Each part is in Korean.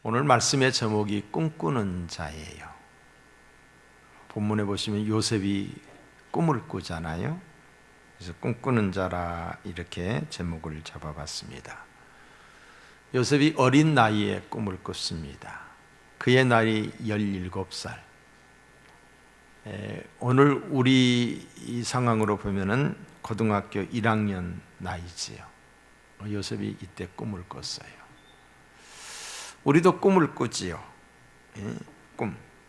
오늘 말씀의 제목이 꿈꾸는 자예요. 본문에 보시면 요셉이 꿈을 꾸잖아요. 그래서 꿈꾸는 자라 이렇게 제목을 잡아봤습니다. 요셉이 어린 나이에 꿈을 꿨습니다. 그의 나이 17살. 오늘 우리 이 상황으로 보면은 고등학교 1학년 나이지요. 요셉이 이때 꿈을 꿨어요. 우리도 꿈을 꾸지요.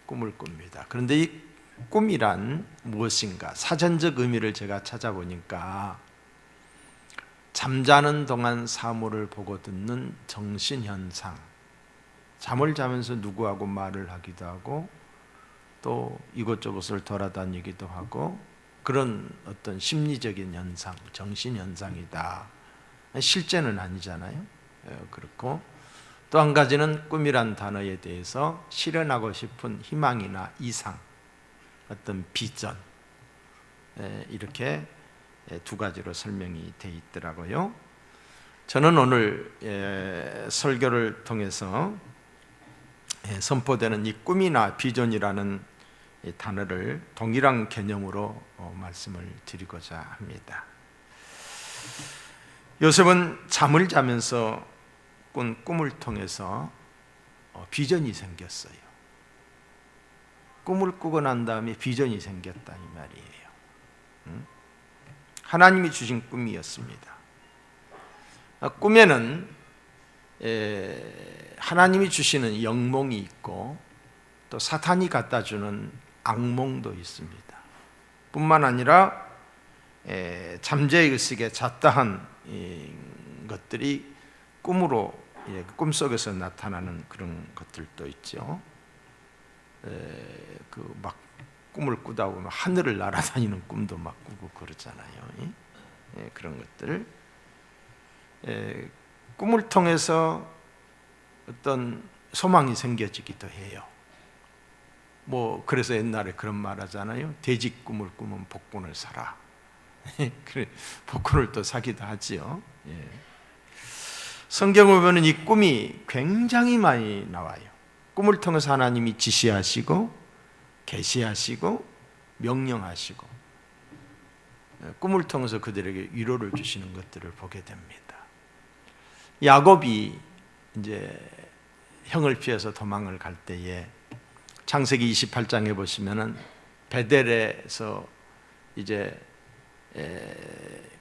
꿈을 꿉니다. 그런데 이 꿈이란 무엇인가? 사전적 의미를 제가 찾아보니까 잠자는 동안 사물을 보고 듣는 정신현상, 잠을 자면서 누구하고 말을 하기도 하고 또 이곳저곳을 돌아다니기도 하고 그런 어떤 심리적인 현상, 정신현상이다. 실제는 아니잖아요. 그렇고 또 한 가지는 꿈이란 단어에 대해서 실현하고 싶은 희망이나 이상, 어떤 비전, 이렇게 두 가지로 설명이 되어 있더라고요. 저는 오늘 설교를 통해서 선포되는 이 꿈이나 비전이라는 단어를 동일한 개념으로 말씀을 드리고자 합니다. 요셉은 잠을 자면서 꾼 꿈을 통해서 비전이 생겼어요. 꿈을 꾸고 난 다음에 비전이 생겼다 이 말이에요. 하나님이 주신 꿈이었습니다. 꿈에는 하나님이 주시는 영몽이 있고 또 사탄이 갖다 주는 악몽도 있습니다. 뿐만 아니라 잠재의식에 잡다한 것들이 꿈으로 꿈속에서 나타나는 그런 것들도 있죠. 막 꿈을 꾸다 보면 하늘을 날아다니는 꿈도 막 꾸고 그러잖아요. 그런 것들. 꿈을 통해서 어떤 소망이 생겨지기도 해요. 그래서 옛날에 그런 말 하잖아요. 돼지 꿈을 꾸면 복권을 사라. 그래, 복권을 또 사기도 하지요. 성경을 보면 이 꿈이 굉장히 많이 나와요. 꿈을 통해서 하나님이 지시하시고 계시하시고 명령하시고 꿈을 통해서 그들에게 위로를 주시는 것들을 보게 됩니다. 야곱이 이제 형을 피해서 도망을 갈 때에 창세기 28장에 보시면은 베델에서 이제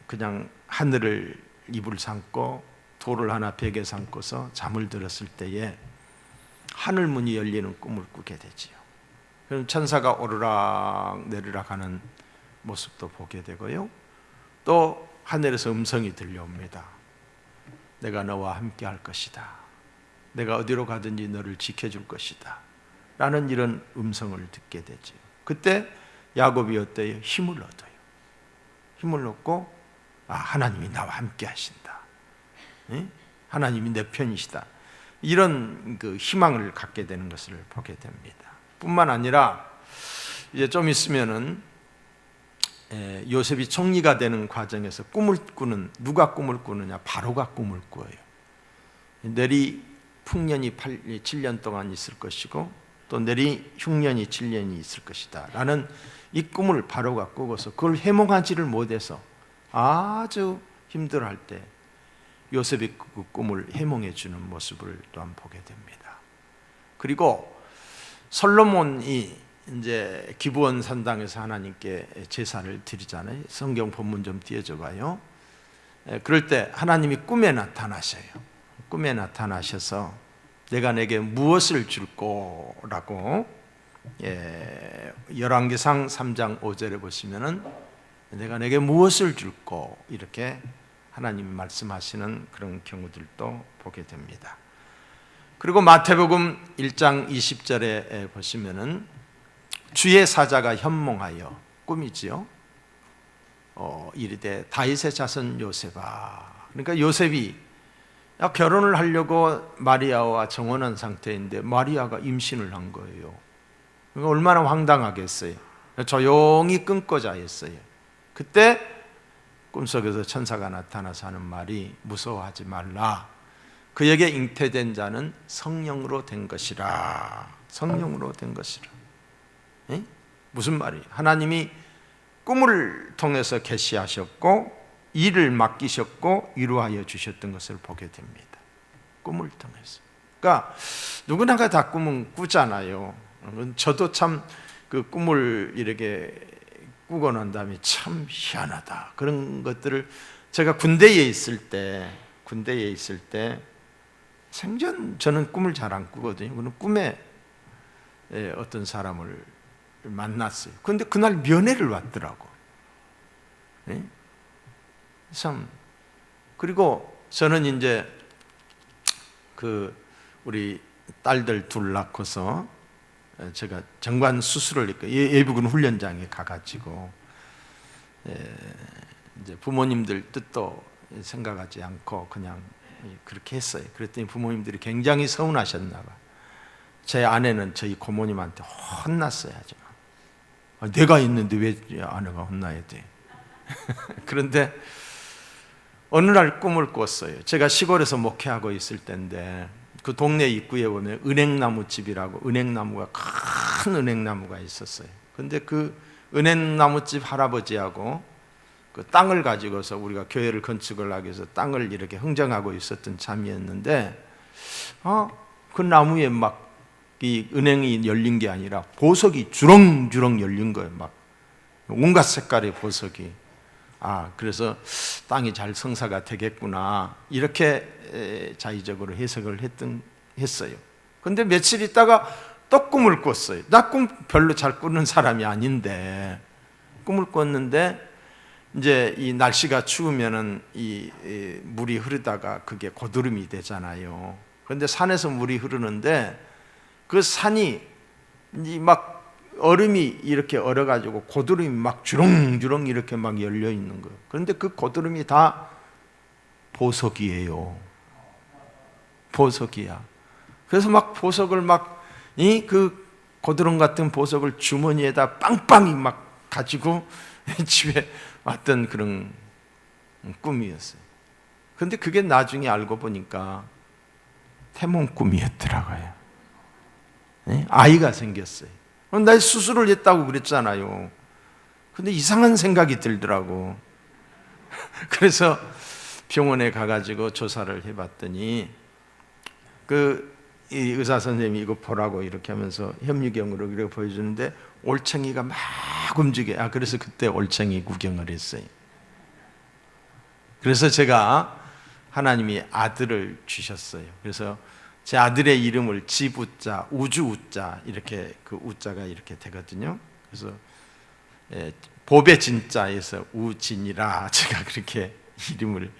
그냥 하늘을 이불 삼고 돌을 하나 벽에 삼고서 잠을 들었을 때에 하늘 문이 열리는 꿈을 꾸게 되지요. 그럼 천사가 오르락 내리락 하는 모습도 보게 되고요. 또 하늘에서 음성이 들려옵니다. 내가 너와 함께 할 것이다. 내가 어디로 가든지 너를 지켜줄 것이다. 라는 이런 음성을 듣게 되지요. 그때 야곱이 어때요? 힘을 얻어요. 힘을 얻고 하나님이 나와 함께 하신다. 하나님이 내 편이시다. 이런 그 희망을 갖게 되는 것을 보게 됩니다. 뿐만 아니라 이제 좀 있으면은 요셉이 총리가 되는 과정에서 꿈을 꾸는, 누가 꿈을 꾸느냐? 바로가 꿈을 꾸어요. 내리 풍년이 7년 동안 있을 것이고 또 내리 흉년이 7년이 있을 것이다 라는 이 꿈을 바로가 꾸고서 그걸 해몽하지를 못해서 아주 힘들어할 때 요셉이 그 꿈을 해몽해 주는 모습을 또한 보게 됩니다. 그리고 솔로몬이 이제 기브온 산당에서 하나님께 제사를 드리잖아요. 성경 본문 좀 띄워줘 봐요. 그럴 때 하나님이 꿈에 나타나셔요. 꿈에 나타나셔서 내가 내게 무엇을 줄 거라고 열왕기상 3장 5절에 보시면은 내가 내게 무엇을 줄 거 이렇게 하나님이 말씀하시는 그런 경우들도 보게 됩니다. 그리고 마태복음 1장 20절에 보시면은 주의 사자가 현몽하여 꿈이지요. 이르되 다윗의 자손 요셉아. 그러니까 요셉이 결혼을 하려고 마리아와 정혼한 상태인데 마리아가 임신을 한 거예요. 그러니까 얼마나 황당하겠어요. 조용히 끊고 자였어요. 그때 꿈속에서 천사가 나타나서 하는 말이 무서워하지 말라. 그에게 잉태된 자는 성령으로 된 것이라. 성령으로 된 것이라. 에? 무슨 말이에요? 하나님이 꿈을 통해서 계시하셨고 일을 맡기셨고 이루하여 주셨던 것을 보게 됩니다. 꿈을 통해서. 그러니까 누구나가 다 꿈은 꾸잖아요. 저도 참 그 꿈을 이렇게 꾸고 난 다음에 참 희한하다. 그런 것들을 제가 군대에 있을 때 생전 저는 꿈을 잘 안 꾸거든요. 그는 꿈에 어떤 사람을 만났어요. 그런데 그날 면회를 왔더라고. 네? 참. 그리고 저는 이제 그 우리 딸들 둘 낳고서 제가 정관 수술을 했고 예비군 훈련장에 가가지고 이제 부모님들 뜻도 생각하지 않고 그냥 그렇게 했어요. 그랬더니 부모님들이 굉장히 서운하셨나 봐. 제 아내는 저희 고모님한테 혼났어요. 아주. 내가 있는데 왜 아내가 혼나야 돼? 그런데 어느 날 꿈을 꿨어요. 제가 시골에서 목회하고 있을 때인데 그 동네 입구에 보면 은행나무 집이라고 은행나무가 큰 은행나무가 있었어요. 근데 그 은행나무집 할아버지하고 그 땅을 가지고서 우리가 교회를 건축을 하기 위해서 땅을 이렇게 흥정하고 있었던 참이었는데 그 나무에 막 이 은행이 열린 게 아니라 보석이 주렁주렁 열린 거예요. 막 온갖 색깔의 보석이. 그래서 땅이 잘 성사가 되겠구나 이렇게 자의적으로 해석을 했어요. 근데 며칠 있다가 또 꿈을 꿨어요. 나 꿈 별로 잘 꾸는 사람이 아닌데 꿈을 꿨는데 이제 이 날씨가 추우면은 이 물이 흐르다가 그게 고드름이 되잖아요. 그런데 산에서 물이 흐르는데 그 산이 막 얼음이 이렇게 얼어가지고 고드름이 막 주렁주렁 이렇게 막 열려 있는 거예요. 그런데 그 고드름이 다 보석이에요. 보석이야. 그래서 막 보석을 그 고드름 같은 보석을 주머니에다 빵빵히 막 가지고 집에 왔던 그런 꿈이었어요. 그런데 그게 나중에 알고 보니까 태몽 꿈이었더라고요. 아이가 생겼어요. 나 수술을 했다고 그랬잖아요. 근데 이상한 생각이 들더라고. 그래서 병원에 가가지고 조사를 해봤더니 이 의사 선생님이 이거 보라고 이렇게 하면서 현미경으로 이렇게 보여주는데 올챙이가 막 움직여요. 그래서 그때 올챙이 구경을 했어요. 그래서 제가 하나님이 아들을 주셨어요. 그래서 제 아들의 이름을 지우자, 우주우자 이렇게 그 우자가 이렇게 되거든요. 그래서 법의 진자에서 우진이라 제가 그렇게 이름을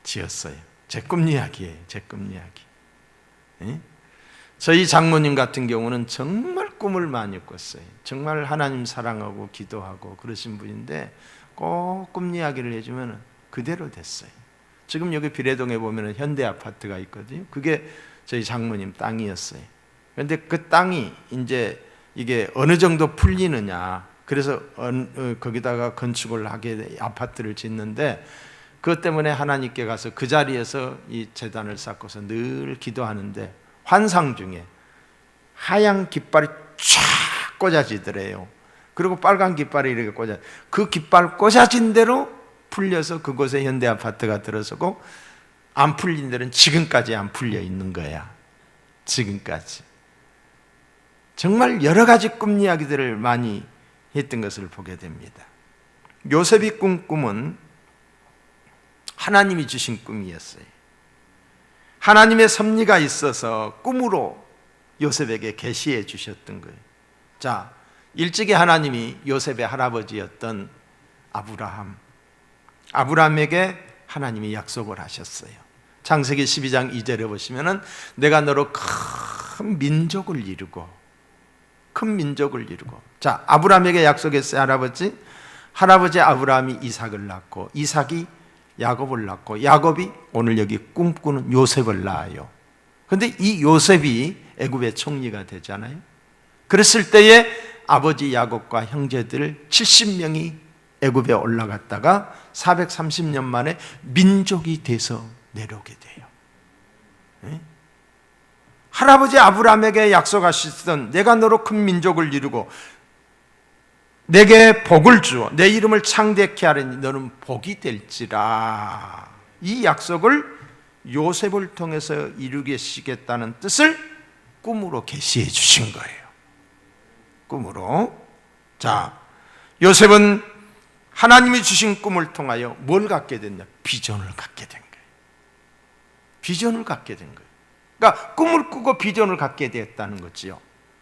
지었어요. 제 꿈 이야기예요. 제 꿈 이야기. 저희 장모님 같은 경우는 정말 꿈을 많이 꿨어요. 정말 하나님 사랑하고 기도하고 그러신 분인데 꼭 꿈 이야기를 해주면 그대로 됐어요. 지금 여기 비례동에 보면 현대 아파트가 있거든요. 그게 저희 장모님 땅이었어요. 그런데 그 땅이 이제 이게 어느 정도 풀리느냐. 그래서 거기다가 건축을 하게 아파트를 짓는데 그것 때문에 하나님께 가서 그 자리에서 이 제단을 쌓고서 늘 기도하는데 환상 중에 하얀 깃발이 쫙 꽂아지더래요. 그리고 빨간 깃발이 이렇게 꽂아. 그 깃발 꽂아진 대로 풀려서 그곳에 현대 아파트가 들어서고 안 풀린 데는 지금까지 안 풀려 있는 거야. 지금까지. 정말 여러 가지 꿈 이야기들을 많이 했던 것을 보게 됩니다. 요셉이 꾼 꿈은 하나님이 주신 꿈이었어요. 하나님의 섭리가 있어서 꿈으로 요셉에게 계시해 주셨던 거예요. 자, 일찍이 하나님이 요셉의 할아버지였던 아브라함에게 하나님이 약속을 하셨어요. 창세기 12장 2절에 보시면은 내가 너로 큰 민족을 이루고 자, 아브라함에게 약속했어요. 할아버지 아브라함이 이삭을 낳고 이삭이 야곱을 낳고 야곱이 오늘 여기 꿈꾸는 요셉을 낳아요. 그런데 이 요셉이 애굽의 총리가 되잖아요. 그랬을 때에 아버지 야곱과 형제들 70명이 애굽에 올라갔다가 430년 만에 민족이 돼서 내려오게 돼요. 할아버지 아브라함에게 약속하셨던 내가 너로 큰 민족을 이루고 내게 복을 주어 내 이름을 창대케 하리니 너는 복이 될지라. 이 약속을 요셉을 통해서 이루시겠다는 뜻을 꿈으로 계시해 주신 거예요. 꿈으로. 자, 요셉은 하나님이 주신 꿈을 통하여 뭘 갖게 됐냐? 비전을 갖게 된 거예요. 비전을 갖게 된 거예요. 그러니까 꿈을 꾸고 비전을 갖게 되었다는 거지요.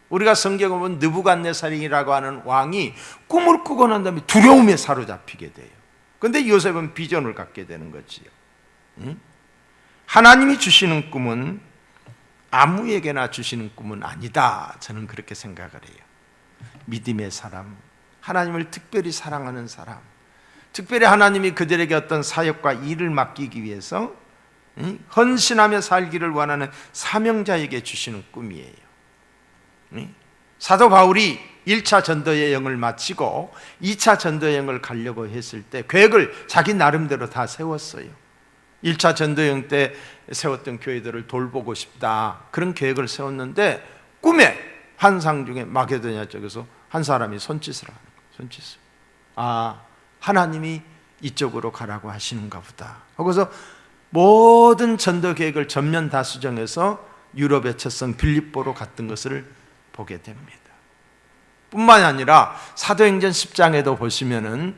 우리가 성경에 보면 느부갓네살이라고 하는 왕이 꿈을 꾸고 난 다음에 두려움에 사로잡히게 돼요. 그런데 요셉은 비전을 갖게 되는 거지요. 하나님이 주시는 꿈은 아무에게나 주시는 꿈은 아니다. 저는 그렇게 생각을 해요. 믿음의 사람, 하나님을 특별히 사랑하는 사람, 특별히 하나님이 그들에게 어떤 사역과 일을 맡기기 위해서 헌신하며 살기를 원하는 사명자에게 주시는 꿈이에요. 사도 바울이 1차 전도 여행을 마치고 2차 전도 여행을 가려고 했을 때 계획을 자기 나름대로 다 세웠어요. 1차 전도 여행 때 세웠던 교회들을 돌보고 싶다, 그런 계획을 세웠는데 꿈에 환상 중에 마게도냐 쪽에서 한 사람이 손짓을 하는 거예요. 손짓을. 아, 하나님이 이쪽으로 가라고 하시는가 보다 하고서 모든 전도 계획을 전면 다 수정해서 유럽의 첫성 빌립보로 갔던 것을 보게 됩니다. 뿐만이 아니라 사도행전 10장에도 보시면은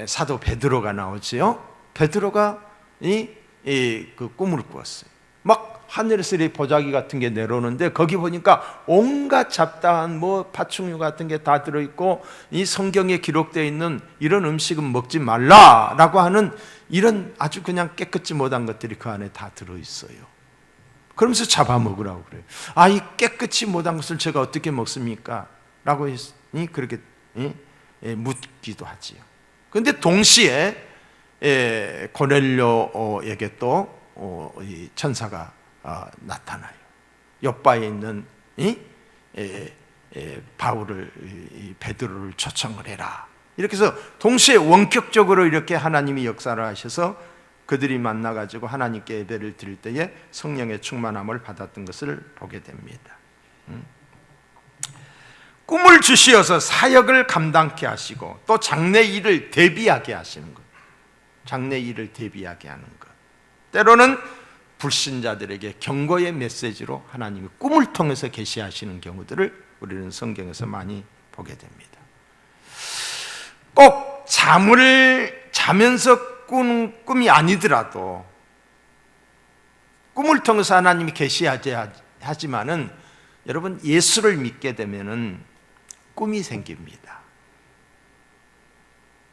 사도 베드로가 나오지요. 베드로가 그 꿈을 꾸었어요. 막 하늘에서 보자기 같은 게 내려오는데 거기 보니까 온갖 잡다한 파충류 같은 게 다 들어있고 이 성경에 기록되어 있는 이런 음식은 먹지 말라라고 하는 이런 아주 그냥 깨끗지 못한 것들이 그 안에 다 들어있어요. 그러면서 잡아먹으라고 그래요. 아, 이 깨끗이 못한 것을 제가 어떻게 먹습니까? 라고 했으니 그렇게 묻기도 하지요. 그런데 동시에 고넬료에게 또 천사가 나타나요. 옆바에 있는 바울을, 베드로를 초청을 해라. 이렇게 해서 동시에 원격적으로 이렇게 하나님이 역사를 하셔서 그들이 만나가지고 하나님께 예배를 드릴 때에 성령의 충만함을 받았던 것을 보게 됩니다. 꿈을 주시어서 사역을 감당케 하시고 또 장래 일을 대비하게 하시는 것. 장래 일을 대비하게 하는 것. 때로는 불신자들에게 경고의 메시지로 하나님이 꿈을 통해서 계시하시는 경우들을 우리는 성경에서 많이 보게 됩니다. 꼭 잠을 자면서 꾸는 꿈이 아니더라도 꿈을 통해서 하나님이 계시하지만은 여러분, 예수를 믿게 되면은 꿈이 생깁니다.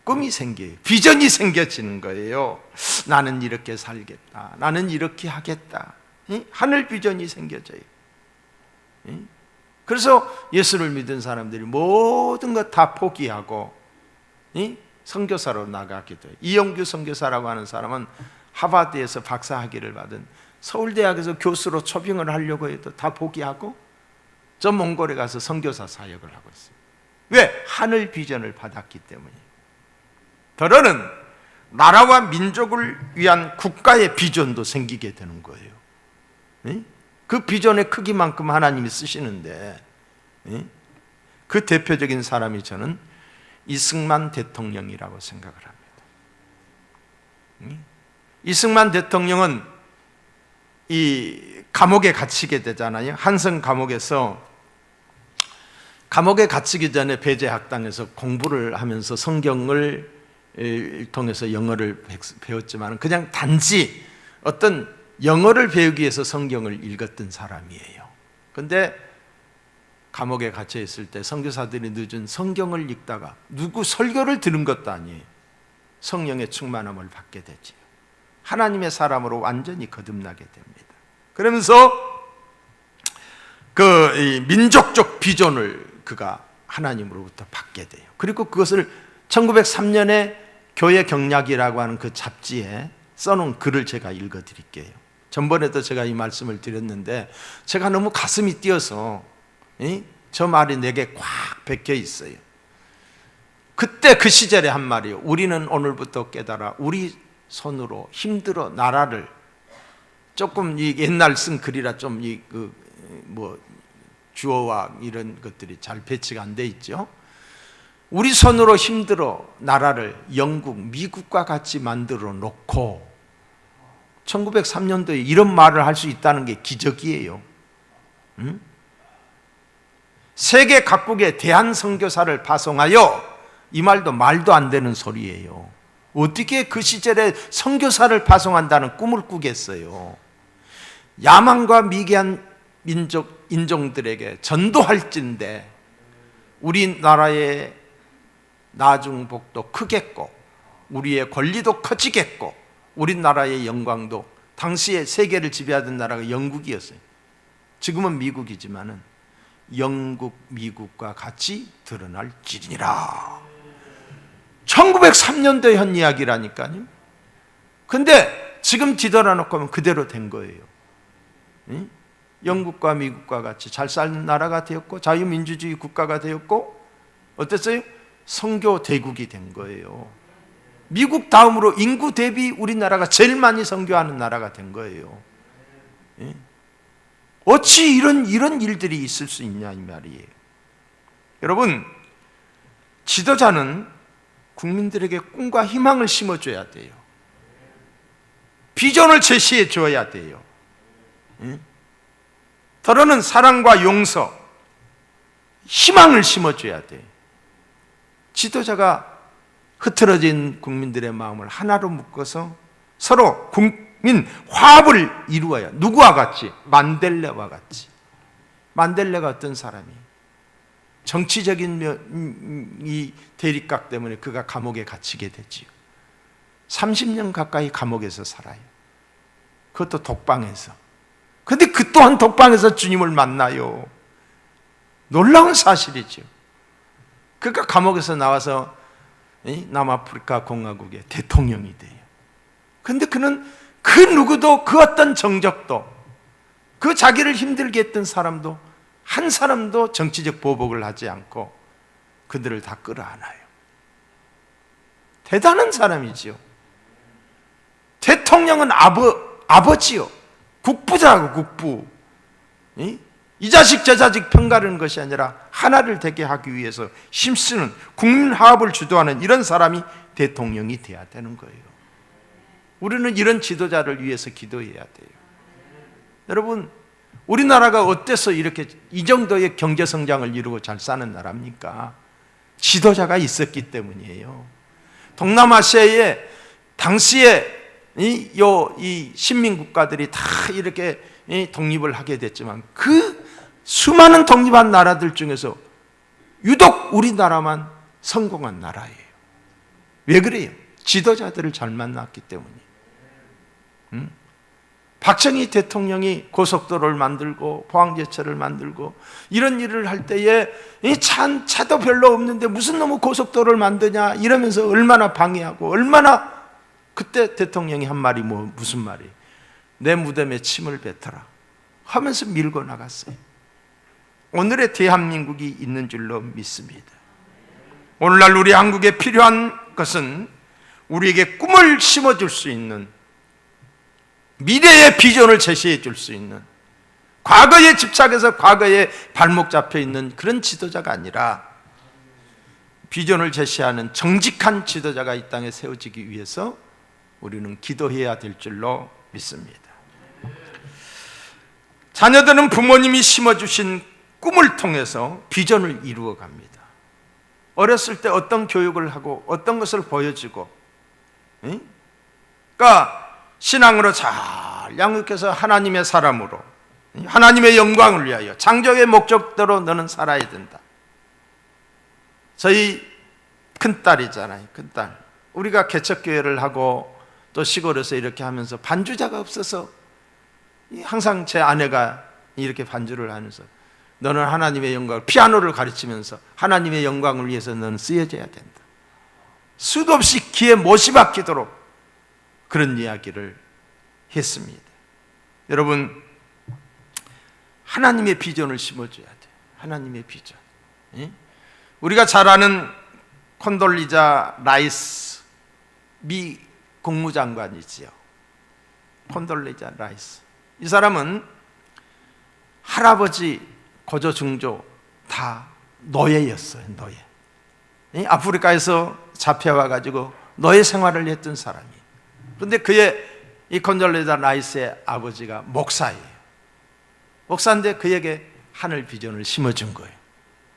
꿈이 생겨요. 비전이 생겨지는 거예요. 나는 이렇게 살겠다. 나는 이렇게 하겠다. 하늘 비전이 생겨져요. 그래서 예수를 믿은 사람들이 모든 것 다 포기하고 선교사로 나가게 돼요. 이영규 선교사라고 하는 사람은 하버드에서 박사학위를 받은, 서울대학에서 교수로 초빙을 하려고 해도 다 포기하고 저 몽골에 가서 선교사 사역을 하고 있어요. 왜? 하늘 비전을 받았기 때문이에요. 더러는 나라와 민족을 위한 국가의 비전도 생기게 되는 거예요. 그 비전의 크기만큼 하나님이 쓰시는데 그 대표적인 사람이 저는 이승만 대통령이라고 생각을 합니다. 이승만 대통령은 이 감옥에 갇히게 되잖아요. 한성 감옥에서, 감옥에 갇히기 전에 배제학당에서 공부를 하면서 성경을 통해서 영어를 배웠지만 그냥 단지 어떤 영어를 배우기 위해서 성경을 읽었던 사람이에요. 그런데 감옥에 갇혀 있을 때 선교사들이 늦은 성경을 읽다가 누구 설교를 들은 것도 아니에요. 성령의 충만함을 받게 되지요. 하나님의 사람으로 완전히 거듭나게 됩니다. 그러면서 그 민족적 비전을 그가 하나님으로부터 받게 돼요. 그리고 그것을 1903년에 교회 경략이라고 하는 그 잡지에 써놓은 글을 제가 읽어드릴게요. 전번에도 제가 이 말씀을 드렸는데 제가 너무 가슴이 뛰어서 저 말이 내게 꽉 박혀 있어요. 그때 그 시절에 한 말이에요. 우리는 오늘부터 깨달아 우리 손으로 힘들어 나라를 조금 이 옛날 쓴 글이라 좀 뭐 주어와 이런 것들이 잘 배치가 안 돼 있죠. 우리 손으로 힘들어 나라를 영국, 미국과 같이 만들어 놓고 1903년도에 이런 말을 할 수 있다는 게 기적이에요. 응? 세계 각국에 대한 선교사를 파송하여, 이 말도 안 되는 소리예요. 어떻게 그 시절에 선교사를 파송한다는 꿈을 꾸겠어요? 야만과 미개한 인종들에게 전도할진대 우리나라의 나중복도 크겠고 우리의 권리도 커지겠고 우리나라의 영광도, 당시에 세계를 지배하던 나라가 영국이었어요. 지금은 미국이지만은 영국, 미국과 같이 드러날지니라. 1903년도에 한 이야기라니까요. 근데 지금 뒤돌아놓고 보면 그대로 된 거예요. 응? 영국과 미국과 같이 잘 사는 나라가 되었고 자유민주주의 국가가 되었고 어땠어요? 선교 대국이 된 거예요. 미국 다음으로 인구 대비 우리나라가 제일 많이 선교하는 나라가 된 거예요. 예? 어찌 이런 일들이 있을 수 있냐 이 말이에요. 여러분, 지도자는 국민들에게 꿈과 희망을 심어줘야 돼요. 비전을 제시해 줘야 돼요. 예? 더러는 사랑과 용서, 희망을 심어줘야 돼요. 지도자가 흐트러진 국민들의 마음을 하나로 묶어서 서로 국민 화합을 이루어야. 누구와 같이? 만델레와 같이. 만델레가 어떤 사람이? 정치적인 이 대립각 때문에 그가 감옥에 갇히게 되지요. 30년 가까이 감옥에서 살아요. 그것도 독방에서. 근데 그 또한 독방에서 주님을 만나요. 놀라운 사실이죠. 그러니까 감옥에서 나와서 남아프리카 공화국의 대통령이 돼요. 근데 그는 그 누구도, 그 어떤 정적도, 그 자기를 힘들게 했던 사람도 한 사람도 정치적 보복을 하지 않고 그들을 다 끌어안아요. 대단한 사람이지요. 대통령은 아버지요. 국부자고, 국부. 이 자식 저 자식 편가르는 것이 아니라 하나를 되게 하기 위해서 힘쓰는, 국민 화합을 주도하는 이런 사람이 대통령이 돼야 되는 거예요. 우리는 이런 지도자를 위해서 기도해야 돼요. 여러분, 우리나라가 어때서 이렇게 이 정도의 경제 성장을 이루고 잘 사는 나라입니까? 지도자가 있었기 때문이에요. 동남아시아에 당시에 이 신민국가들이 다 이렇게 독립을 하게 됐지만 그 수많은 독립한 나라들 중에서 유독 우리나라만 성공한 나라예요. 왜 그래요? 지도자들을 잘 만났기 때문이에요. 박정희 대통령이 고속도로를 만들고 포항제철을 만들고 이런 일을 할 때에 차도 별로 없는데 무슨 놈의 고속도로를 만드냐 이러면서 얼마나 방해하고, 얼마나, 그때 대통령이 한 말이 무슨 말이에요? 내 무덤에 침을 뱉어라 하면서 밀고 나갔어요. 오늘의 대한민국이 있는 줄로 믿습니다. 오늘날 우리 한국에 필요한 것은 우리에게 꿈을 심어줄 수 있는, 미래의 비전을 제시해 줄 수 있는, 과거에 집착해서 과거에 발목 잡혀 있는 그런 지도자가 아니라 비전을 제시하는 정직한 지도자가 이 땅에 세워지기 위해서 우리는 기도해야 될 줄로 믿습니다. 자녀들은 부모님이 심어주신 꿈을 통해서 비전을 이루어 갑니다. 어렸을 때 어떤 교육을 하고 어떤 것을 보여주고, 그러니까 신앙으로 잘 양육해서 하나님의 사람으로, 하나님의 영광을 위하여 창조의 목적대로 너는 살아야 된다. 저희 큰딸이잖아요. 큰딸. 우리가 개척교회를 하고 또 시골에서 이렇게 하면서 반주자가 없어서 항상 제 아내가 이렇게 반주를 하면서 너는 하나님의 영광을, 피아노를 가르치면서 하나님의 영광을 위해서 너는 쓰여져야 된다. 수도 없이 귀에 못이 박히도록 그런 이야기를 했습니다. 여러분, 하나님의 비전을 심어줘야 돼요. 하나님의 비전. 우리가 잘 아는 콘돌리자 라이스 미 국무장관이지요. 콘돌리자 라이스. 이 사람은 할아버지, 고조, 중조 다 노예였어요. 노예. 아프리카에서 잡혀와가지고 노예 생활을 했던 사람이에요. 그런데 그의 이 곤잘레자 라이스의 아버지가 목사예요. 목사인데 그에게 하늘 비전을 심어준 거예요.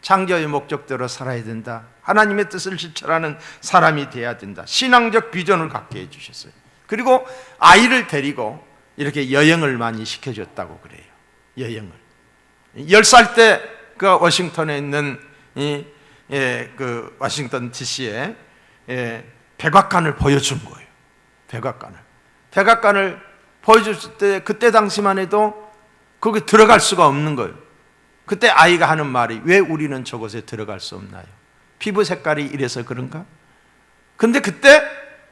창조의 목적대로 살아야 된다. 하나님의 뜻을 실천하는 사람이 돼야 된다. 신앙적 비전을 갖게 해주셨어요. 그리고 아이를 데리고 이렇게 여행을 많이 시켜줬다고 그래요. 여행을. 10살 때 그 워싱턴에 있는 그 워싱턴 DC에 백악관을 보여준 거예요. 백악관을 보여줬을 때 그때 당시만 해도 거기 들어갈 수가 없는 거예요. 그때 아이가 하는 말이 왜 우리는 저곳에 들어갈 수 없나요? 피부 색깔이 이래서 그런가? 근데 그때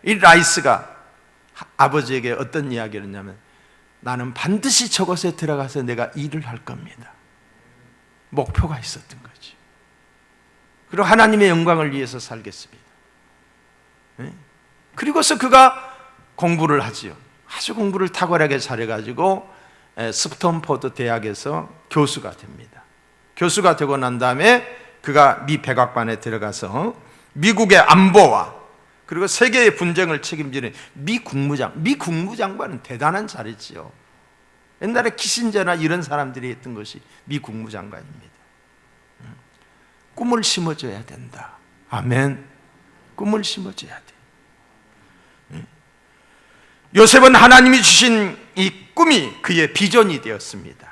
이 라이스가 아버지에게 어떤 이야기를 했냐면 나는 반드시 저곳에 들어가서 내가 일을 할 겁니다. 목표가 있었던 거지. 그리고 하나님의 영광을 위해서 살겠습니다. 그리고서 그가 공부를 하지요. 아주 공부를 탁월하게 잘해가지고 스톤포드 대학에서 교수가 됩니다. 교수가 되고 난 다음에 그가 미 백악관에 들어가서 미국의 안보와 그리고 세계의 분쟁을 책임지는 미 국무장관은 대단한 자리지요. 옛날에 키신저나 이런 사람들이 했던 것이 미 국무장관입니다. 꿈을 심어줘야 된다. 아멘. 꿈을 심어줘야 돼. 요셉은 하나님이 주신 이 꿈이 그의 비전이 되었습니다.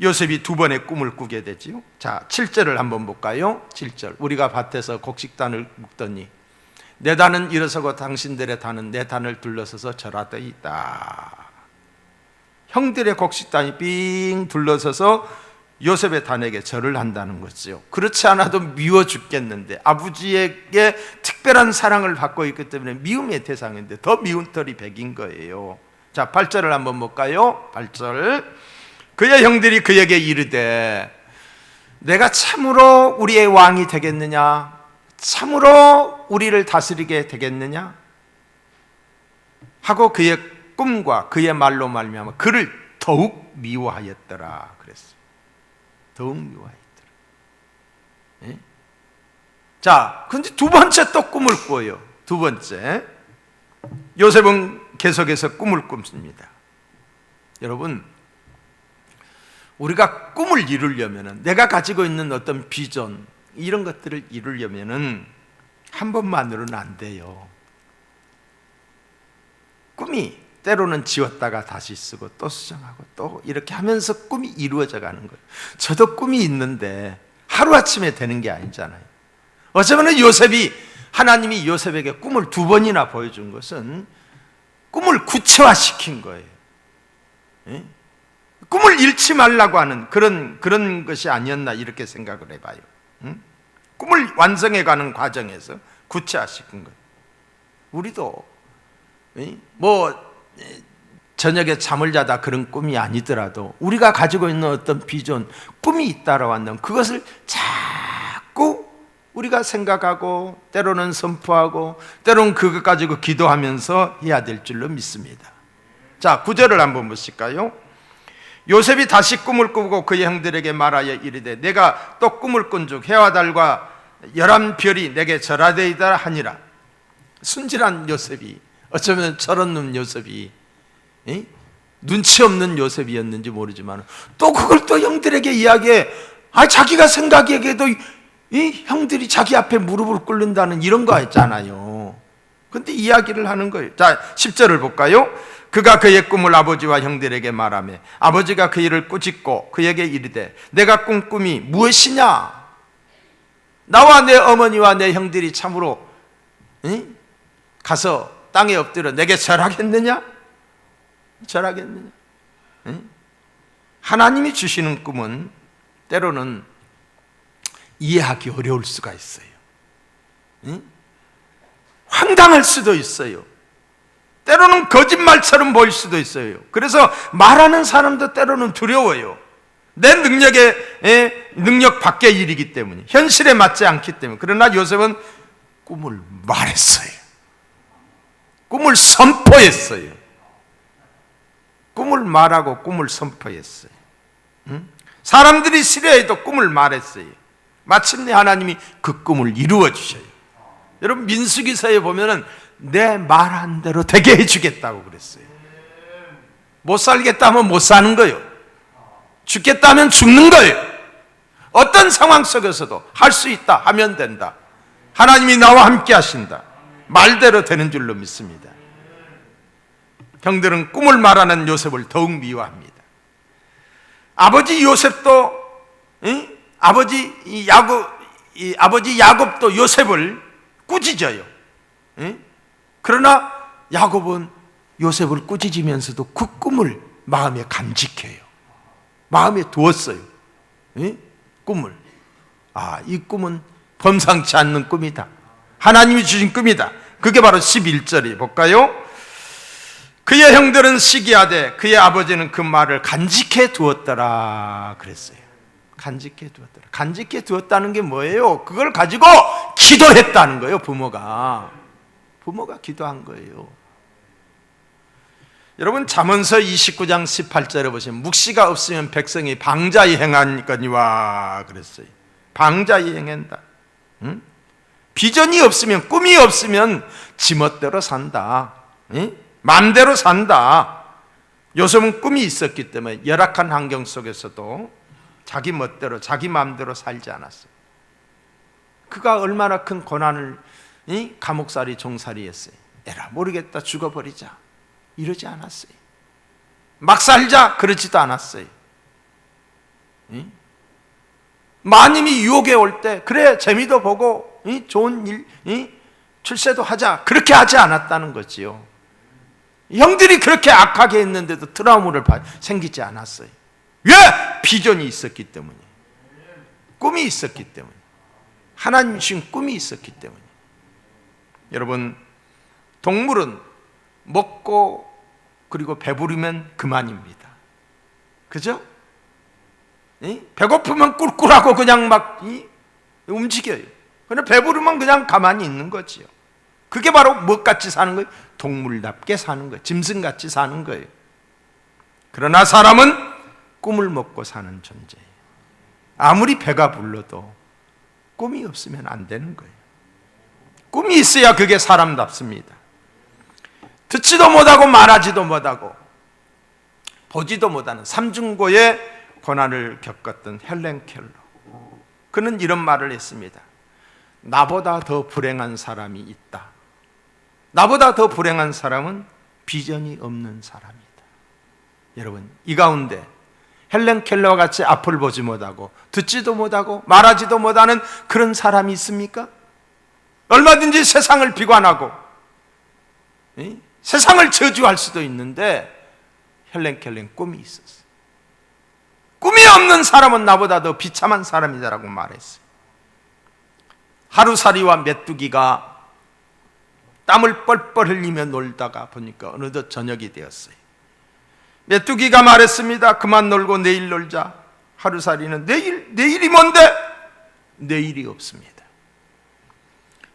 요셉이 두 번의 꿈을 꾸게 되지요. 자, 7절을 한번 볼까요? 7절. 우리가 밭에서 곡식단을 묶더니 내 단은 일어서고 당신들의 단은 내 단을 둘러서서 절하되 있다. 형들의 곡식단이 삥 둘러서서 요셉의 단에게 절을 한다는 거죠. 그렇지 않아도 미워 죽겠는데 아버지에게 특별한 사랑을 받고 있기 때문에 미움의 대상인데 더 미운 털이 백인 거예요. 자, 8절을 한번 볼까요? 8절. 그의 형들이 그에게 이르되 내가 참으로 우리의 왕이 되겠느냐? 참으로 우리를 다스리게 되겠느냐? 하고 그의 꿈과 그의 말로 말미암아 그를 더욱 미워하였더라 그랬어요. 더욱 미워하였더라. 예? 자, 근데 두 번째 또 꿈을 꿔요. 두 번째. 요셉은 계속해서 꿈을 꿉니다. 여러분, 우리가 꿈을 이루려면 내가 가지고 있는 어떤 비전 이런 것들을 이루려면 한 번만으로는 안 돼요. 꿈이 때로는 지웠다가 다시 쓰고 또 수정하고 또 이렇게 하면서 꿈이 이루어져 가는 거예요. 저도 꿈이 있는데 하루아침에 되는 게 아니잖아요. 어쩌면 요셉이 하나님이 요셉에게 꿈을 두 번이나 보여준 것은 꿈을 구체화시킨 거예요. 예? 꿈을 잃지 말라고 하는 그런 것이 아니었나 이렇게 생각을 해봐요. 응? 꿈을 완성해가는 과정에서 구체화시킨 거예요. 우리도 저녁에 잠을 자다 그런 꿈이 아니더라도 우리가 가지고 있는 어떤 비전, 꿈이 있다라고 한다면 그것을 자꾸 우리가 생각하고 때로는 선포하고 때로는 그것 가지고 기도하면서 해야 될 줄로 믿습니다. 자, 9절을 한번 보실까요? 요셉이 다시 꿈을 꾸고 그의 형들에게 말하여 이르되 내가 또 꿈을 꾼즉 해와 달과 11별이 내게 절하되이다 하니라. 순진한 요셉이, 어쩌면 철없는 요셉이, 눈치 없는 요셉이었는지 모르지만 또 그걸 또 형들에게 이야기해. 자기가 생각하기에도 이 형들이 자기 앞에 무릎을 꿇는다는 이런 거 있잖아요. 근데 이야기를 하는 거예요. 자, 10절을 볼까요? 그가 그의 꿈을 아버지와 형들에게 말하며 아버지가 그 일을 꾸짖고 그에게 이르되 내가 꾼 꿈이 무엇이냐? 나와 내 어머니와 내 형들이 참으로 가서 땅에 엎드려 내게 절하겠느냐? 절하겠느냐? 하나님이 주시는 꿈은 때로는 이해하기 어려울 수가 있어요. 황당할 수도 있어요. 때로는 거짓말처럼 보일 수도 있어요. 그래서 말하는 사람도 때로는 두려워요. 내 능력 밖의 일이기 때문에, 현실에 맞지 않기 때문에. 그러나 요셉은 꿈을 말했어요. 꿈을 선포했어요. 꿈을 말하고 꿈을 선포했어요. 사람들이 싫어해도 꿈을 말했어요. 마침내 하나님이 그 꿈을 이루어 주셔요. 여러분, 민수기서에 보면은 내 말한 대로 되게 해주겠다고 그랬어요. 못 살겠다 하면 못 사는 거예요. 죽겠다 하면 죽는 거예요. 어떤 상황 속에서도 할 수 있다 하면 된다. 하나님이 나와 함께 하신다. 말대로 되는 줄로 믿습니다. 형들은 꿈을 말하는 요셉을 더욱 미워합니다. 아버지 요셉도, 아버지 야곱도 요셉을 꾸짖어요. 그러나 야곱은 요셉을 꾸짖으면서도 그 꿈을 마음에 간직해요. 마음에 두었어요. 꿈을. 이 꿈은 범상치 않는 꿈이다. 하나님이 주신 꿈이다. 그게 바로 11절에 볼까요? 그의 형들은 시기하되 그의 아버지는 그 말을 간직해 두었더라 그랬어요. 간직해 두었더라. 간직해 두었다는 게 뭐예요? 그걸 가지고 기도했다는 거예요. 부모가 기도한 거예요. 여러분, 잠언서 29장 18절에 보시면 묵시가 없으면 백성이 방자히 행하니와 그랬어요. 방자히 행한다. 비전이 없으면, 꿈이 없으면 지멋대로 산다. 마음대로 산다. 요셉은 꿈이 있었기 때문에 열악한 환경 속에서도 자기 멋대로, 자기 마음대로 살지 않았어요. 그가 얼마나 큰 고난을 감옥살이, 종살이 했어요. 에라 모르겠다, 죽어버리자 이러지 않았어요. 막 살자 그러지도 않았어요. 마님이 유혹에 올 때 그래 재미도 보고 좋은 일 출세도 하자 그렇게 하지 않았다는 거지요. 형들이 그렇게 악하게 했는데도 트라우마를 생기지 않았어요. 왜? 비전이 있었기 때문에, 꿈이 있었기 때문에, 하나님 주신 꿈이 있었기 때문에. 여러분, 동물은 먹고 그리고 배부르면 그만입니다. 그죠? 배고프면 꿀꿀하고 그냥 막 움직여요. 그런데 배부르면 그냥 가만히 있는 거지요. 그게 바로 무엇같이 사는 거예요? 동물답게 사는 거예요. 짐승같이 사는 거예요. 그러나 사람은 꿈을 먹고 사는 존재예요. 아무리 배가 불러도 꿈이 없으면 안 되는 거예요. 꿈이 있어야 그게 사람답습니다. 듣지도 못하고 말하지도 못하고 보지도 못하는 삼중고의 고난을 겪었던 헬렌 켈러, 그는 이런 말을 했습니다. 나보다 더 불행한 사람이 있다. 나보다 더 불행한 사람은 비전이 없는 사람이다. 여러분, 이 가운데 헬렌 켈러와 같이 앞을 보지 못하고 듣지도 못하고 말하지도 못하는 그런 사람이 있습니까? 얼마든지 세상을 비관하고 세상을 저주할 수도 있는데 헬렌 켈러는 꿈이 있었어요. 꿈이 없는 사람은 나보다 더 비참한 사람이다라고 말했어요. 하루살이와 메뚜기가 땀을 뻘뻘 흘리며 놀다가 보니까 어느덧 저녁이 되었어요. 메뚜기가 말했습니다. 그만 놀고 내일 놀자. 하루살이는 내일이 뭔데? 내일이 없습니다.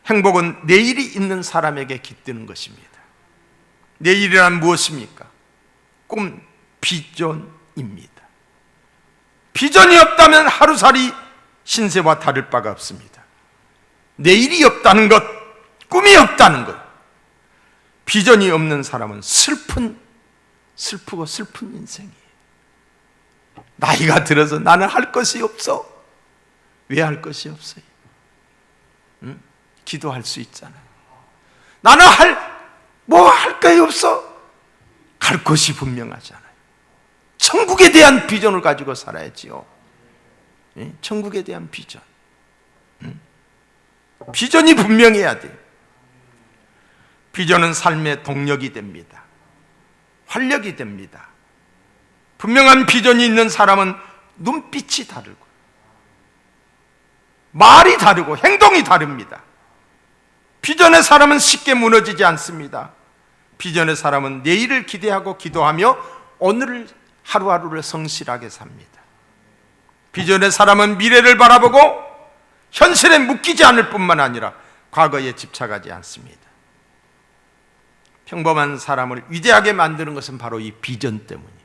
행복은 내일이 있는 사람에게 깃드는 것입니다. 내일이란 무엇입니까? 꿈, 비전입니다. 비전이 없다면 하루살이 신세와 다를 바가 없습니다. 내일이 없다는 것, 꿈이 없다는 것, 비전이 없는 사람은 슬프고 슬픈 인생이에요. 나이가 들어서 나는 할 것이 없어. 왜 할 것이 없어요? 기도할 수 있잖아요. 나는 할 게 없어. 갈 것이 분명하잖아요. 천국에 대한 비전을 가지고 살아야지요. 천국에 대한 비전. 비전이 분명해야 돼요. 비전은 삶의 동력이 됩니다. 활력이 됩니다. 분명한 비전이 있는 사람은 눈빛이 다르고 말이 다르고 행동이 다릅니다. 비전의 사람은 쉽게 무너지지 않습니다. 비전의 사람은 내일을 기대하고 기도하며 오늘을 하루하루를 성실하게 삽니다. 비전의 사람은 미래를 바라보고 현실에 묶이지 않을 뿐만 아니라 과거에 집착하지 않습니다. 평범한 사람을 위대하게 만드는 것은 바로 이 비전 때문이에요.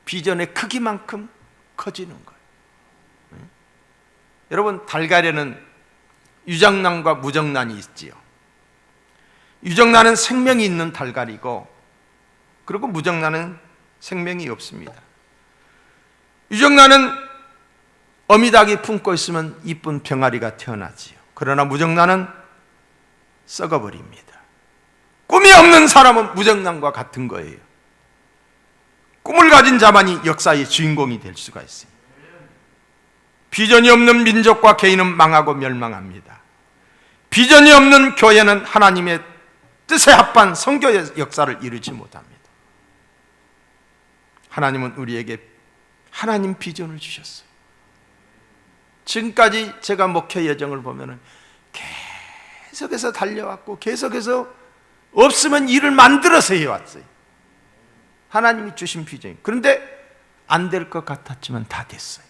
비전의 크기만큼 커지는 거예요. 여러분, 달걀에는 유정란과 무정란이 있지요. 유정란은 생명이 있는 달걀이고, 그리고 무정란은 생명이 없습니다. 유정란은 어미닭이 품고 있으면 이쁜 병아리가 태어나지요. 그러나 무정란은 썩어버립니다. 꿈이 없는 사람은 무정란과 같은 거예요. 꿈을 가진 자만이 역사의 주인공이 될 수가 있습니다. 비전이 없는 민족과 개인은 망하고 멸망합니다. 비전이 없는 교회는 하나님의 뜻에 합한 선교의 역사를 이루지 못합니다. 하나님은 우리에게 하나님 비전을 주셨어요. 지금까지 제가 목회 여정을 보면 계속해서 달려왔고, 계속해서 없으면 일을 만들어서 해왔어요. 하나님이 주신 비전이. 그런데 안 될 것 같았지만 다 됐어요.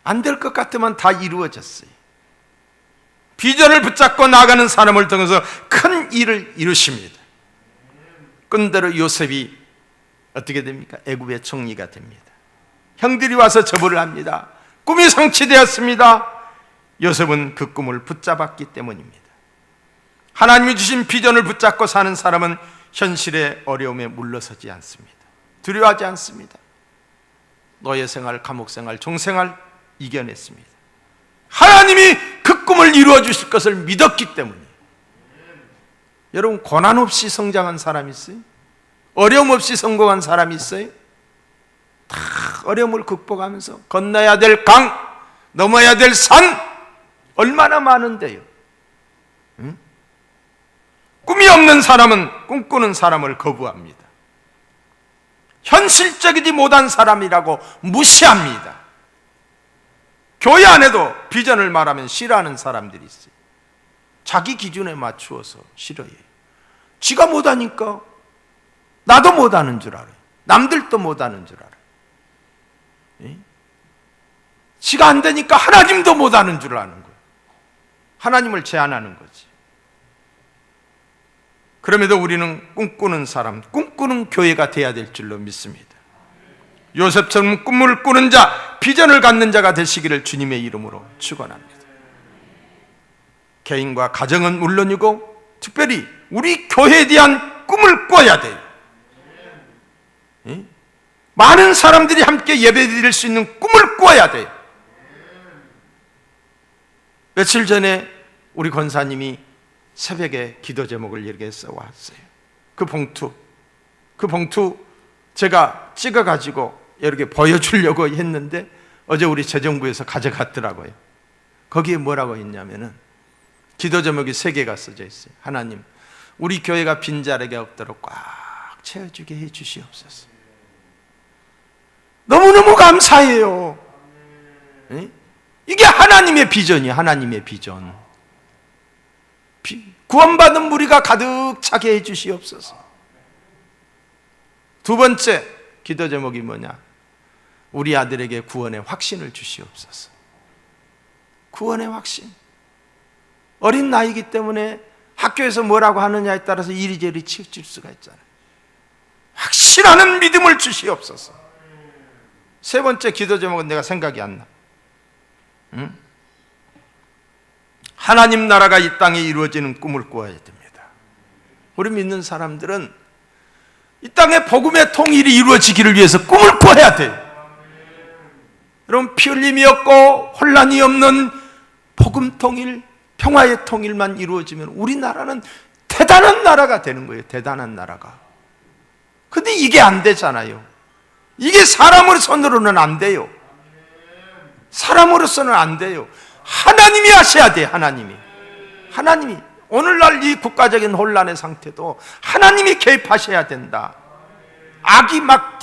안 될 것 같으면 다 이루어졌어요. 비전을 붙잡고 나가는 사람을 통해서 큰 일을 이루십니다. 끈대로 요셉이 어떻게 됩니까? 애굽의 총리가 됩니다. 형들이 와서 저보를 합니다. 꿈이 성취되었습니다. 요셉은 그 꿈을 붙잡았기 때문입니다. 하나님이 주신 비전을 붙잡고 사는 사람은 현실의 어려움에 물러서지 않습니다. 두려워하지 않습니다. 노예생활, 감옥생활, 종생활 이겨냈습니다. 하나님이 그 꿈을 이루어 주실 것을 믿었기 때문이에요. 여러분, 고난 없이 성장한 사람이 있어요? 어려움 없이 성공한 사람이 있어요? 다 어려움을 극복하면서 건너야 될 강, 넘어야 될 산 얼마나 많은데요. 응? 꿈이 없는 사람은 꿈꾸는 사람을 거부합니다. 현실적이지 못한 사람이라고 무시합니다. 교회 안에도 비전을 말하면 싫어하는 사람들이 있어요. 자기 기준에 맞추어서 싫어해요. 지가 못하니까 나도 못하는 줄 알아요. 남들도 못하는 줄 알아요. 예? 지가 안 되니까 하나님도 못하는 줄 아는 거예요. 하나님을 제한하는 거지. 그럼에도 우리는 꿈꾸는 사람, 꿈꾸는 교회가 돼야 될 줄로 믿습니다. 요셉처럼 꿈을 꾸는 자, 비전을 갖는 자가 되시기를 주님의 이름으로 축원합니다. 개인과 가정은 물론이고 특별히 우리 교회에 대한 꿈을 꿔야 돼요. 예? 많은 사람들이 함께 예배드릴 수 있는 꿈을 꿔야 돼요. 며칠 전에 우리 권사님이 새벽에 기도 제목을 이렇게 써왔어요. 그 봉투 제가 찍어가지고 이렇게 보여주려고 했는데 어제 우리 재정부에서 가져갔더라고요. 거기에 뭐라고 했냐면은 기도 제목이 3개가 써져 있어요. 하나님, 우리 교회가 빈자리가 없도록 꽉 채워주게 해 주시옵소서. 너무너무 감사해요. 네? 이게 하나님의 비전이에요. 하나님의 비전. 구원받은 무리가 가득 차게 해 주시옵소서. 2번째 기도 제목이 뭐냐? 우리 아들에게 구원의 확신을 주시옵소서. 구원의 확신. 어린 나이기 때문에 학교에서 뭐라고 하느냐에 따라서 이리저리 치우칠 수가 있잖아요. 확실하는 믿음을 주시옵소서. 3번째 기도 제목은 내가 생각이 안 나. 응? 하나님 나라가 이 땅에 이루어지는 꿈을 꾸어야 됩니다. 우리 믿는 사람들은 이 땅에 복음의 통일이 이루어지기를 위해서 꿈을 꿔야 돼요. 여러분, 피 흘림이 없고 혼란이 없는 복음 통일, 평화의 통일만 이루어지면 우리나라는 대단한 나라가 되는 거예요. 대단한 나라가. 근데 이게 안 되잖아요. 이게 사람의 손으로는 안 돼요. 사람으로서는 안 돼요. 하나님이 하셔야 돼요. 하나님이 오늘날 이 국가적인 혼란의 상태도 하나님이 개입하셔야 된다. 악이 막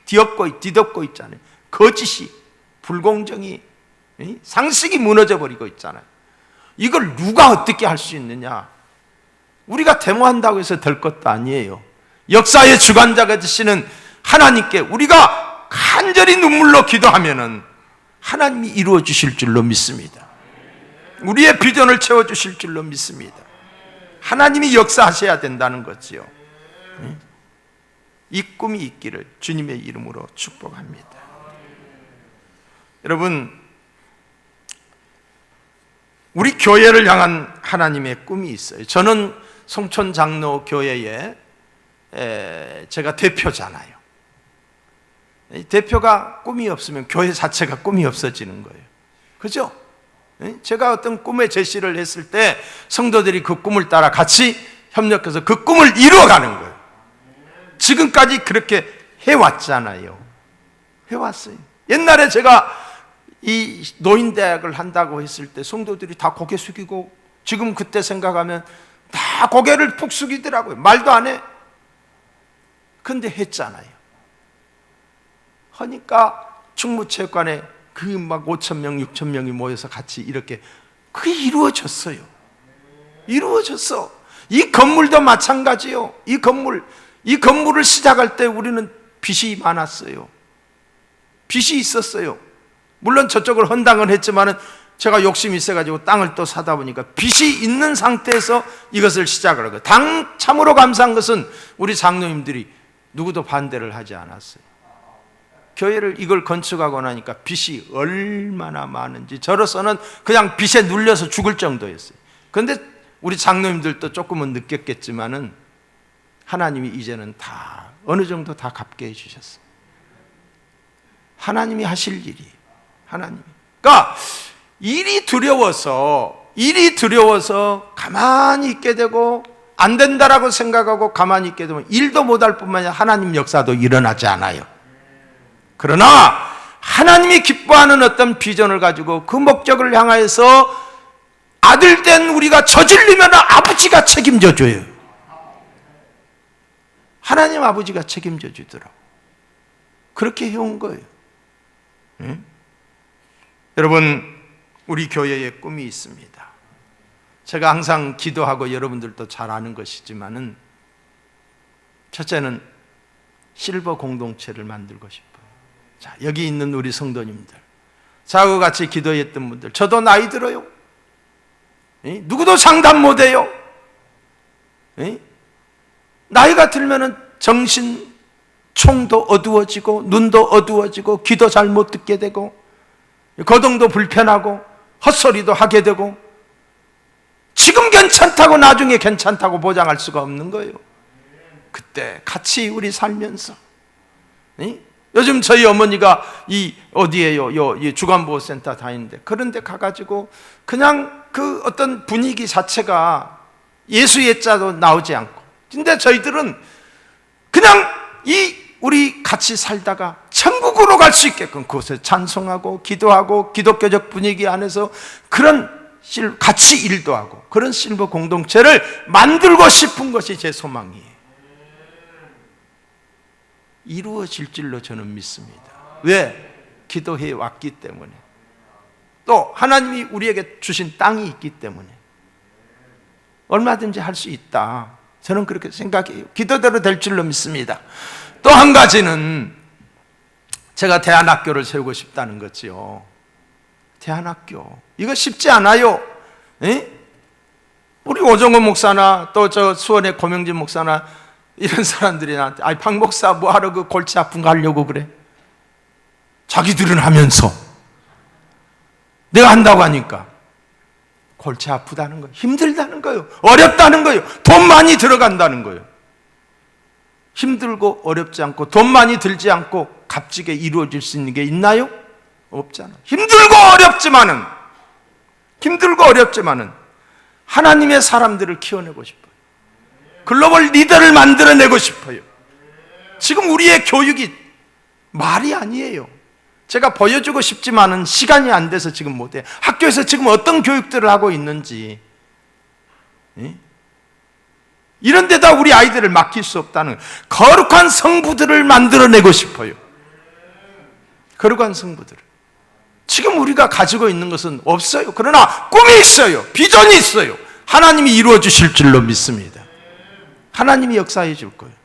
뒤덮고 있잖아요. 거짓이, 불공정이, 상식이 무너져 버리고 있잖아요. 이걸 누가 어떻게 할 수 있느냐? 우리가 데모한다고 해서 될 것도 아니에요. 역사의 주관자가 되시는 하나님께 우리가 간절히 눈물로 기도하면은 하나님이 이루어 주실 줄로 믿습니다. 우리의 비전을 채워 주실 줄로 믿습니다. 하나님이 역사하셔야 된다는 거지요. 이 꿈이 있기를 주님의 이름으로 축복합니다. 여러분, 우리 교회를 향한 하나님의 꿈이 있어요. 저는 송천 장로 교회에 제가 대표잖아요. 대표가 꿈이 없으면 교회 자체가 꿈이 없어지는 거예요. 그죠? 제가 어떤 꿈의 제시를 했을 때 성도들이 그 꿈을 따라 같이 협력해서 그 꿈을 이루어가는 거예요. 지금까지 그렇게 해왔잖아요. 해왔어요. 옛날에 제가 이 노인대학을 한다고 했을 때 성도들이 다 고개 숙이고, 지금 그때 생각하면 다 고개를 푹 숙이더라고요. 말도 안 해. 근데 했잖아요. 하니까 충무체육관에 그 막 5,000명, 6,000명이 모여서 같이 이렇게 그게 이루어졌어요. 이루어졌어. 이 건물도 마찬가지요. 이 건물을 시작할 때 우리는 빚이 많았어요. 빚이 있었어요. 물론 저쪽을 헌당을 했지만은 제가 욕심이 있어가지고 땅을 또 사다 보니까 빚이 있는 상태에서 이것을 시작을 하고, 참으로 감사한 것은 우리 장로님들이 누구도 반대를 하지 않았어요. 교회를 이걸 건축하고 나니까 빚이 얼마나 많은지, 저로서는 그냥 빚에 눌려서 죽을 정도였어요. 그런데 우리 장로님들도 조금은 느꼈겠지만은 하나님이 이제는 다 어느 정도 다 갚게 해주셨어요. 하나님이 하실 일이, 하나님이. 그러니까 일이 두려워서 가만히 있게 되고, 안 된다라고 생각하고 가만히 있게 되면 일도 못할 뿐만 아니라 하나님 역사도 일어나지 않아요. 그러나 하나님이 기뻐하는 어떤 비전을 가지고 그 목적을 향하여서 아들 된 우리가 저질리면 아버지가 책임져 줘요. 하나님 아버지가 책임져 주더라고. 그렇게 해온 거예요. 응? 여러분, 우리 교회에 꿈이 있습니다. 제가 항상 기도하고 여러분들도 잘 아는 것이지만은, 첫째는 실버 공동체를 만들고 싶어요. 자, 여기 있는 우리 성도님들, 저하고 같이 기도했던 분들, 저도 나이 들어요. 누구도 상담 못해요. 나이가 들면은 정신, 총도 어두워지고 눈도 어두워지고 귀도 잘 못 듣게 되고 거동도 불편하고 헛소리도 하게 되고, 지금 괜찮다고 나중에 괜찮다고 보장할 수가 없는 거예요. 그때 같이 우리 살면서, 요즘 저희 어머니가 이 어디에요? 이 주간보호센터 다니는데, 그런데 가가지고 그냥 그 어떤 분위기 자체가 예수의 자도 나오지 않고, 근데 저희들은 그냥 우리 같이 살다가 천국으로 갈 수 있게끔 그곳에 찬송하고 기도하고 기독교적 분위기 안에서 그런 같이 일도 하고 그런 실버 공동체를 만들고 싶은 것이 제 소망이에요. 이루어질 줄로 저는 믿습니다. 왜? 기도해 왔기 때문에, 또 하나님이 우리에게 주신 땅이 있기 때문에 얼마든지 할 수 있다, 저는 그렇게 생각해요. 기도대로 될 줄로 믿습니다. 또 한 가지는 제가 대안학교를 세우고 싶다는 거지요. 대안학교, 이거 쉽지 않아요. 우리 오정호 목사나 또 저 수원의 고명진 목사나 이런 사람들이 나한테, 아이 박 목사 뭐하러 그 골치 아픈 거 하려고 그래? 자기들은 하면서 내가 한다고 하니까 골치 아프다는 거예요. 힘들다는 거예요. 어렵다는 거예요. 돈 많이 들어간다는 거예요. 힘들고 어렵지 않고 돈 많이 들지 않고 값지게 이루어질 수 있는 게 있나요? 없잖아. 힘들고 어렵지만은 하나님의 사람들을 키워내고 싶어요. 글로벌 리더를 만들어내고 싶어요. 지금 우리의 교육이 말이 아니에요. 제가 보여주고 싶지만은 시간이 안 돼서 지금 못해요. 학교에서 지금 어떤 교육들을 하고 있는지, 이런 데다 우리 아이들을 맡길 수 없다는, 거룩한 성부들을 만들어내고 싶어요. 거룩한 성부들을. 지금 우리가 가지고 있는 것은 없어요. 그러나 꿈이 있어요. 비전이 있어요. 하나님이 이루어 주실 줄로 믿습니다. 하나님이 역사해 줄 거예요.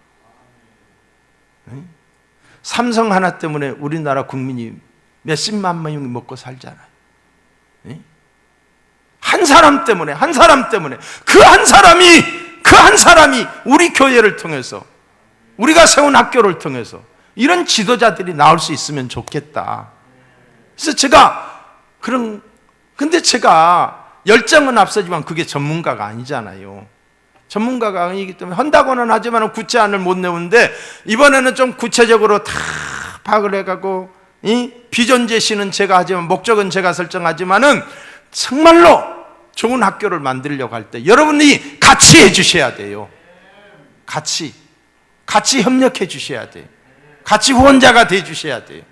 삼성 하나 때문에 우리나라 국민이 몇십만 명이 먹고 살잖아요. 한 한 사람 때문에 그 한 사람이 우리 교회를 통해서, 우리가 세운 학교를 통해서 이런 지도자들이 나올 수 있으면 좋겠다. 그래서 근데 제가 열정은 앞서지만 그게 전문가가 아니잖아요. 전문가가 아니기 때문에 한다고는 하지만 구체안을 못 내는데, 이번에는 좀 구체적으로 다 파악을 해가고, 비전 제시는 제가 하지만 목적은 제가 설정하지만은 정말로 좋은 학교를 만들려고 할 때 여러분이 같이 해주셔야 돼요. 같이 협력해 주셔야 돼요. 같이 후원자가 돼 주셔야 돼요.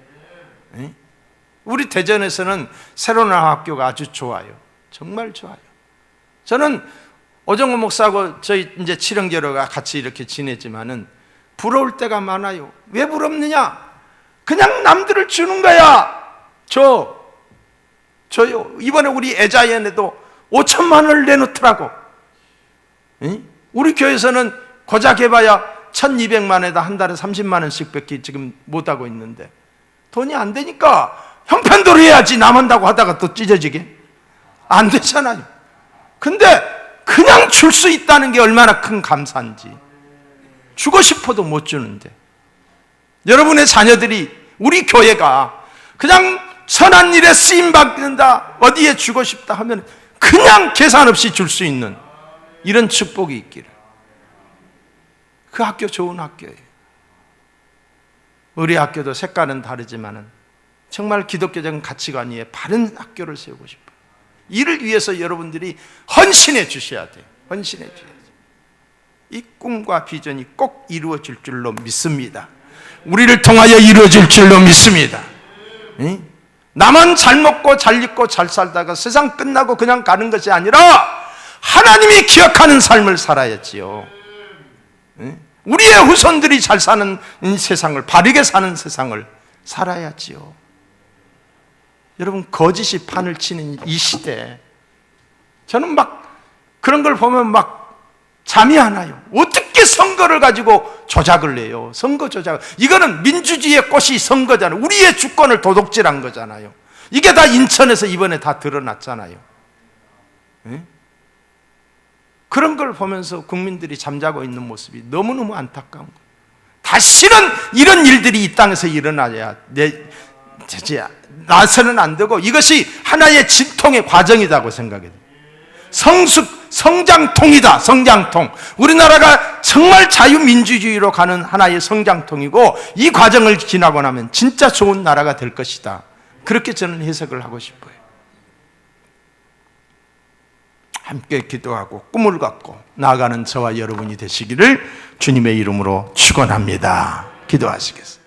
우리 대전에서는 새로운 학교가 아주 좋아요. 정말 좋아요. 저는 오정호 목사하고 저희 이제 칠형제로가 같이 이렇게 지내지만은 부러울 때가 많아요. 왜 부럽느냐? 그냥 남들을 주는 거야. 저요. 이번에 우리 애자연에도 5천만 원을 내놓더라고. 우리 교회에서는 고작 해봐야 1,200만에다 한 달에 30만 원씩 밖에 지금 못하고 있는데, 돈이 안 되니까 형편대로 해야지, 남한다고 하다가 또 찢어지게 안 되잖아요. 근데 그냥 줄 수 있다는 게 얼마나 큰 감사인지. 주고 싶어도 못 주는데, 여러분의 자녀들이, 우리 교회가 그냥 선한 일에 쓰임받는다, 어디에 주고 싶다 하면 그냥 계산 없이 줄 수 있는 이런 축복이 있기를. 그 학교 좋은 학교예요. 우리 학교도 색깔은 다르지만은 정말 기독교적인 가치관 위에 바른 학교를 세우고 싶어요. 이를 위해서 여러분들이 헌신해 주셔야 돼요. 헌신해 주셔야 돼요. 이 꿈과 비전이 꼭 이루어질 줄로 믿습니다. 우리를 통하여 이루어질 줄로 믿습니다. 나만 잘 먹고 잘 입고 잘 살다가 세상 끝나고 그냥 가는 것이 아니라 하나님이 기억하는 삶을 살아야지요. 우리의 후손들이 잘 사는 세상을, 바르게 사는 세상을 살아야지요. 여러분, 거짓이 판을 치는 이 시대에 저는 막 그런 걸 보면 막 잠이 안 와요. 어떻게 선거를 가지고 조작을 해요? 선거 조작. 이거는 민주주의의 꽃이 선거잖아요. 우리의 주권을 도둑질한 거잖아요. 이게 다 인천에서 이번에 다 드러났잖아요. 그런 걸 보면서 국민들이 잠자고 있는 모습이 너무너무 안타까운 거예요. 다시는 이런 일들이 이 땅에서 일어나야 나서는 안 되고, 이것이 하나의 진통의 과정이라고 생각해요. 성장통이다. 성장통. 우리나라가 정말 자유민주주의로 가는 하나의 성장통이고, 이 과정을 지나고 나면 진짜 좋은 나라가 될 것이다. 그렇게 저는 해석을 하고 싶어요. 함께 기도하고 꿈을 갖고 나아가는 저와 여러분이 되시기를 주님의 이름으로 축원합니다. 기도하시겠습니다.